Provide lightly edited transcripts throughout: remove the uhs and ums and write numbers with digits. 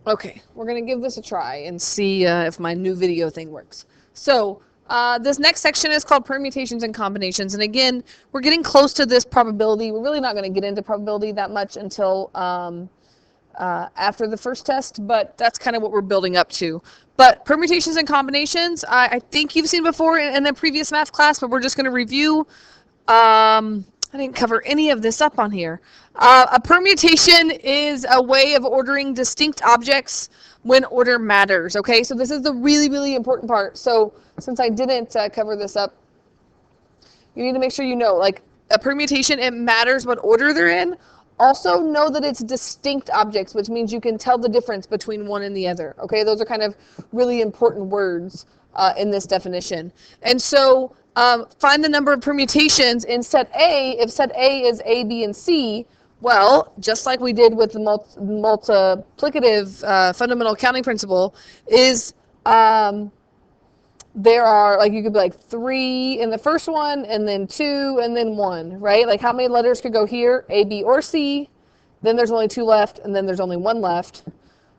Okay, we're going to give this a try and see if my new video thing works. So this next section is called permutations and combinations. And again, we're getting close to this probability. We're really not going to get into probability that much until after the first test, but that's kind of what we're building up to. But permutations and combinations, I think you've seen before in the previous math class, but we're just going to review. I didn't cover any of this up on here. A permutation is a way of ordering distinct objects when order matters, okay? So this is the really, really important part. So since I didn't cover this up, you need to make sure you know, like a permutation, it matters what order they're in. Also know that it's distinct objects, which means you can tell the difference between one and the other, okay? Those are kind of really important words in this definition. And so find the number of permutations in set A. If set A is A, B, and C, well, just like we did with the multiplicative fundamental counting principle, is there are, like, you could be like 3 in the first one, and then 2, and then 1, right? Like, how many letters could go here? A, B, or C. Then there's only 2 left, and then there's only 1 left,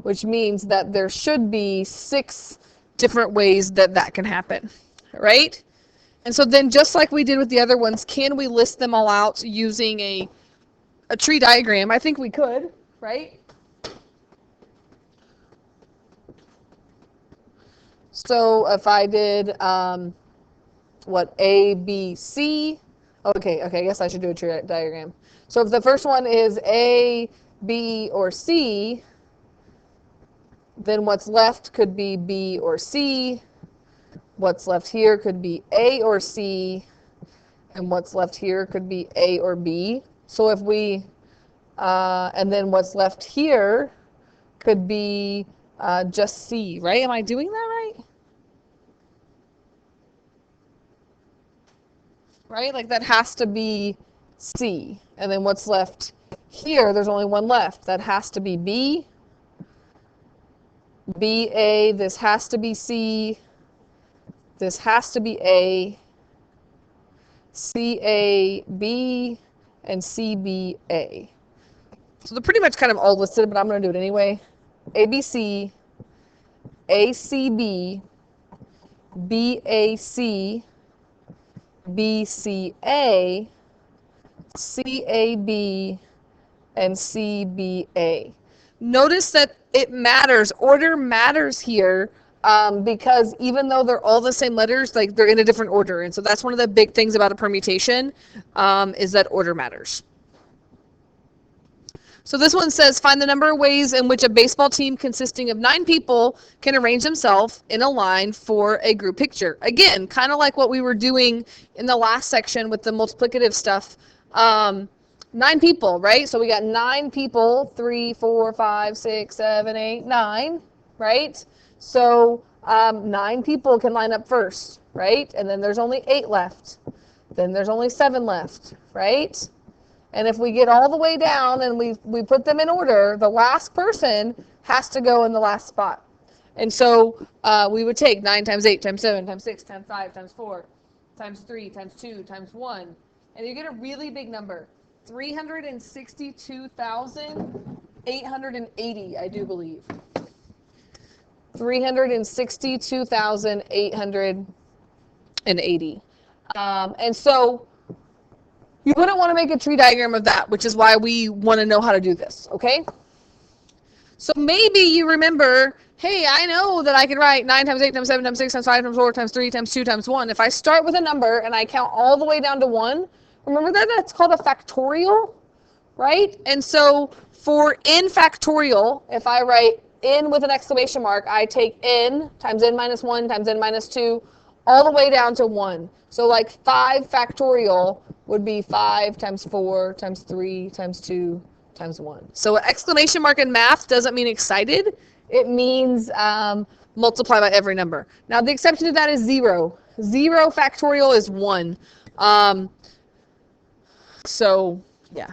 which means that there should be 6 different ways that that can happen, right? And so then, just like we did with the other ones, can we list them all out using a tree diagram? I think we could, right? So if I did, what, A, B, C, okay, I guess I should do a tree diagram. So if the first one is A, B, or C, then what's left could be B or C. What's left here could be A or C, and what's left here could be A or B. So if we, and then what's left here could be just C, right? Am I doing that right? Right? Like that has to be C. And then what's left here, there's only one left. That has to be B. B, A, this has to be C. This has to be A. C, A, B, and C, B, A. So they're pretty much kind of all listed, but I'm going to do it anyway. A, B, C, A, C, B, B, A, C, B, C, A, C, A, B, and C, B, A. Notice that it matters. Order matters here because even though they're all the same letters, like they're in a different order. And so that's one of the big things about a permutation is that order matters. So this one says, find the number of ways in which a baseball team consisting of 9 people can arrange themselves in a line for a group picture. Again, kind of like what we were doing in the last section with the multiplicative stuff. 9 people, right? So we got 9 people, 3, 4, 5, 6, 7, 8, 9, right? So 9 people can line up first, right? And then there's only 8 left. Then there's only 7 left, right? And if we get all the way down and we put them in order, the last person has to go in the last spot. And so we would take 9 times 8 times 7 times 6 times 5 times 4 times 3 times 2 times 1. And you get a really big number. 362,880, I do believe. 362,880. And so you wouldn't want to make a tree diagram of that, which is why we want to know how to do this, okay? So maybe you remember, hey, I know that I can write 9 times 8 times 7 times 6 times 5 times 4 times 3 times 2 times 1. If I start with a number and I count all the way down to 1, remember that that's called a factorial, right? And so for n factorial, if I write n with an exclamation mark, I take n times n minus 1 times n minus 2 all the way down to 1. So like 5 factorial would be 5 times 4 times 3 times 2 times 1. So exclamation mark in math doesn't mean excited. It means multiply by every number. Now the exception to that is 0. 0 factorial is 1. So yeah.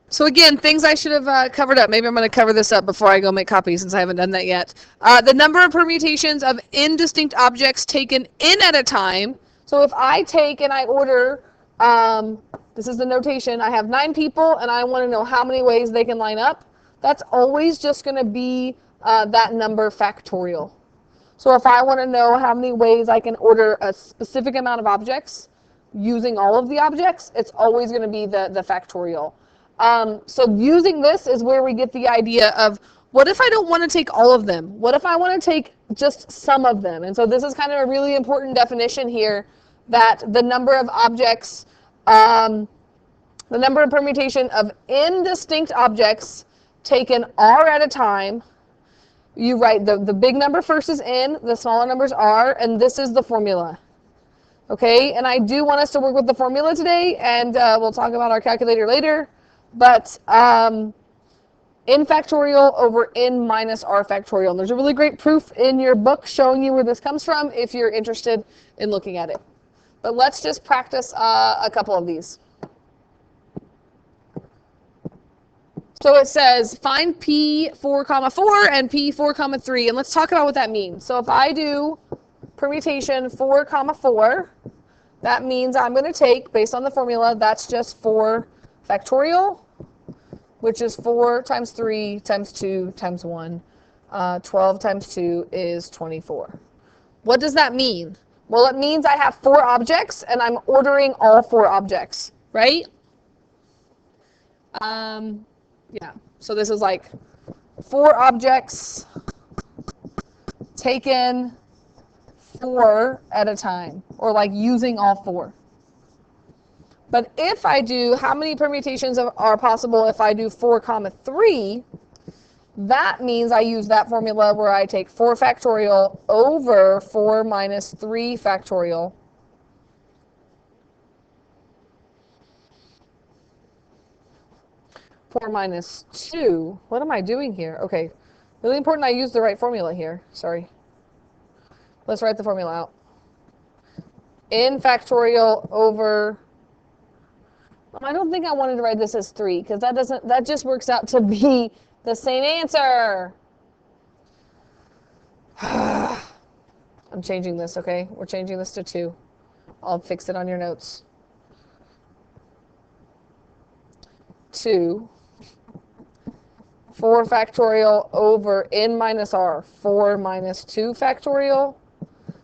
So again, things I should have covered up. Maybe I'm going to cover this up before I go make copies since I haven't done that yet. The number of permutations of n distinct objects taken n at a time. So if I take and I order, this is the notation, I have 9 people and I want to know how many ways they can line up. that's always just going to be that number factorial. So if I want to know how many ways I can order a specific amount of objects using all of the objects, it's always going to be the factorial. So using this is where we get the idea of, what if I don't want to take all of them? What if I want to take just some of them? And so this is kind of a really important definition here, that the number of objects, the number of permutation of n distinct objects taken r at a time. You write the big number first is n, the smaller numbers r, and this is the formula. Okay, and I do want us to work with the formula today, and we'll talk about our calculator later, but n factorial over n minus r factorial. And there's a really great proof in your book showing you where this comes from if you're interested in looking at it. But let's just practice a couple of these. So it says find P4, 4 and P4, 3, and let's talk about what that means. So if I do permutation 4, 4, that means I'm going to take, based on the formula, that's just 4 factorial, which is 4 times 3 times 2 times 1. 12 times 2 is 24. What does that mean? Well, it means I have 4 objects, and I'm ordering all 4 objects, right? Yeah, so this is like 4 objects taken 4 at a time, or like using all 4. But if I do, how many permutations are possible if I do 4, 3? That means I use that formula where I take 4 factorial over 4 minus 3 factorial. Four minus 2. What am I doing here? Okay, really important I use the right formula here. Sorry. Let's write the formula out. N factorial over, I don't think I wanted to write this as 3, because that just works out to be the same answer. I'm changing this, okay? We're changing this to 2. I'll fix it on your notes. 2. 4 factorial over n minus r, 4 minus 2 factorial.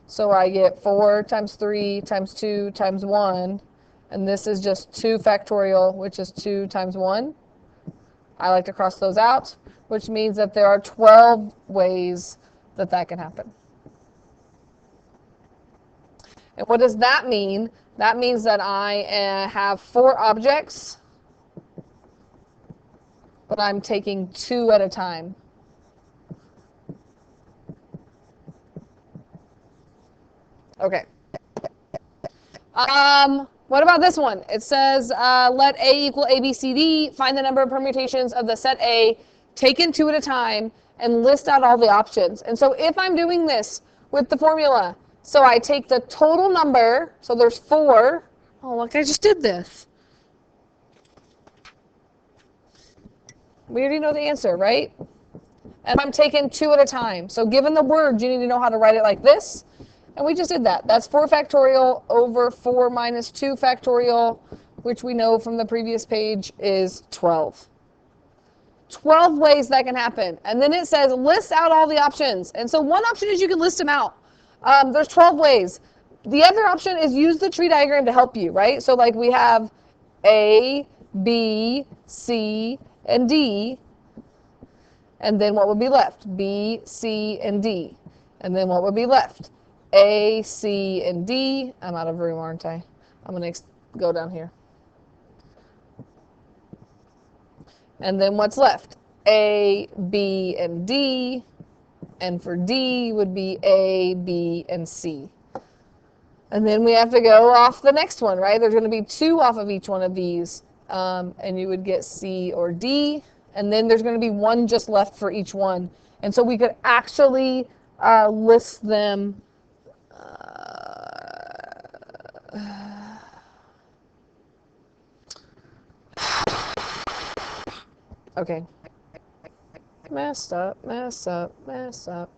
So I get 4 times 3 times 2 times 1, and this is just 2 factorial, which is 2 times 1. I like to cross those out, which means that there are 12 ways that that can happen. And what does that mean? That means that I have 4 objects, but I'm taking 2 at a time. Okay. What about this one? It says, let A equal A, B, C, D, find the number of permutations of the set A, taken 2 at a time, and list out all the options. And so if I'm doing this with the formula, so I take the total number, so there's 4. Oh, look, I just did this. We already know the answer, right? And I'm taking 2 at a time. So given the words, you need to know how to write it like this. And we just did that. That's 4 factorial over 4 minus 2 factorial, which we know from the previous page is 12. 12 ways that can happen. And then it says list out all the options. And so one option is you can list them out. There's 12 ways. The other option is use the tree diagram to help you, right? So like we have A, B, C, and D. And then what would be left? B, C, and D. And then what would be left? A, C, and D. I'm out of room, aren't I? I'm going to go down here. And then what's left? A, B, and D. And for D would be A, B, and C. And then we have to go off the next one, right? There's going to be 2 off of each one of these. And you would get C or D. And then there's going to be 1 just left for each one. And so we could actually list them. Okay. Messed up, messed up, messed up.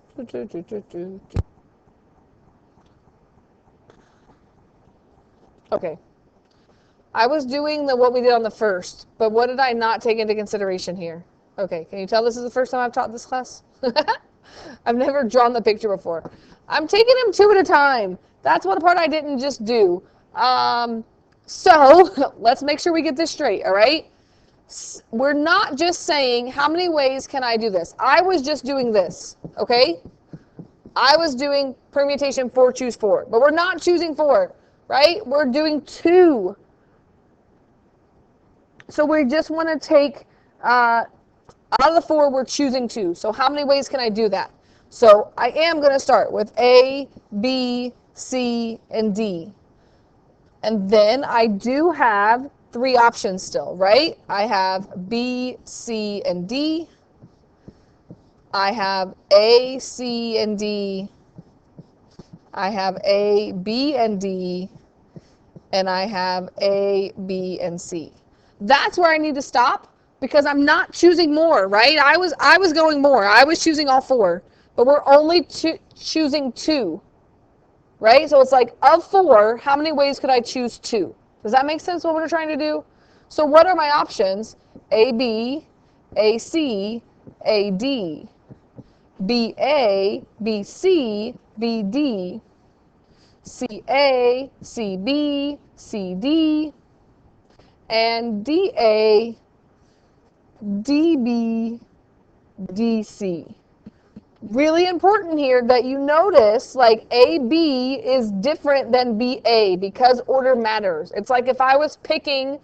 Okay. I was doing what we did on the first, but what did I not take into consideration here? Okay, can you tell this is the first time I've taught this class? I've never drawn the picture before. I'm taking them two at a time. That's what part I didn't just do. So let's make sure we get this straight, all right? We're not just saying how many ways can I do this. I was just doing this, okay? I was doing permutation 4, choose 4. But we're not choosing 4, right? We're doing 2. So we just want to take, out of the 4, we're choosing 2. So how many ways can I do that? So I am going to start with A, B, C, and D. And then I do have 3 options still, right? I have B, C, and D. I have A, C, and D. I have A, B, and D. And I have A, B, and C. That's where I need to stop because I'm not choosing more, right? I was going more. I was choosing all 4, but we're only choosing 2, right? So it's like, of 4, how many ways could I choose 2? Does that make sense what we're trying to do? So what are my options? AB, AC, AD, BA, BC, BD, CA, CB, CD, and DA, DB, DC. Really important here that you notice like AB is different than BA because order matters. It's like if I was picking,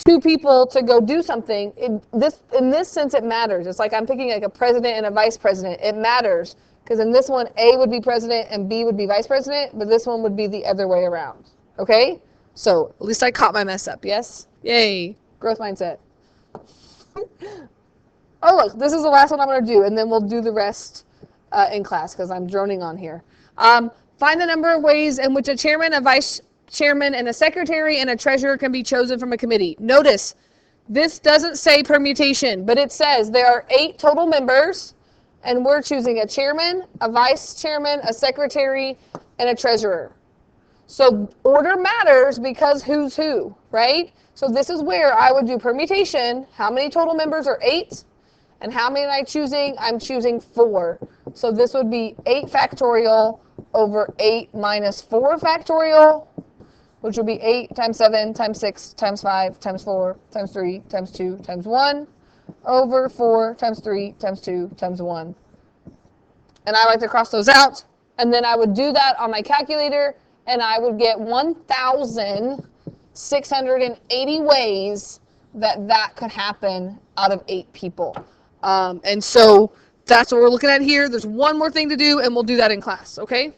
two people to go do something, in this sense it matters. It's like I'm picking like a president and a vice president. It matters because in this one A would be president and B would be vice president, but this one would be the other way around. Okay? So at least I caught my mess up. Yes? Yay. Growth mindset. Oh, look, this is the last one I'm going to do, and then we'll do the rest in class because I'm droning on here. Find the number of ways in which a chairman, a vice chairman, and a secretary and a treasurer can be chosen from a committee. Notice, this doesn't say permutation, but it says there are 8 total members, and we're choosing a chairman, a vice chairman, a secretary, and a treasurer. So order matters because who's who, right? So this is where I would do permutation. How many total members are 8? And how many am I choosing? I'm choosing 4. So this would be 8 factorial over 8 minus 4 factorial, which would be 8 times 7 times 6 times 5 times 4 times 3 times 2 times 1 over 4 times 3 times 2 times 1. And I like to cross those out. And then I would do that on my calculator, and I would get 1,680 ways that could happen out of 8 people. And so that's what we're looking at here. There's one more thing to do, and we'll do that in class, okay?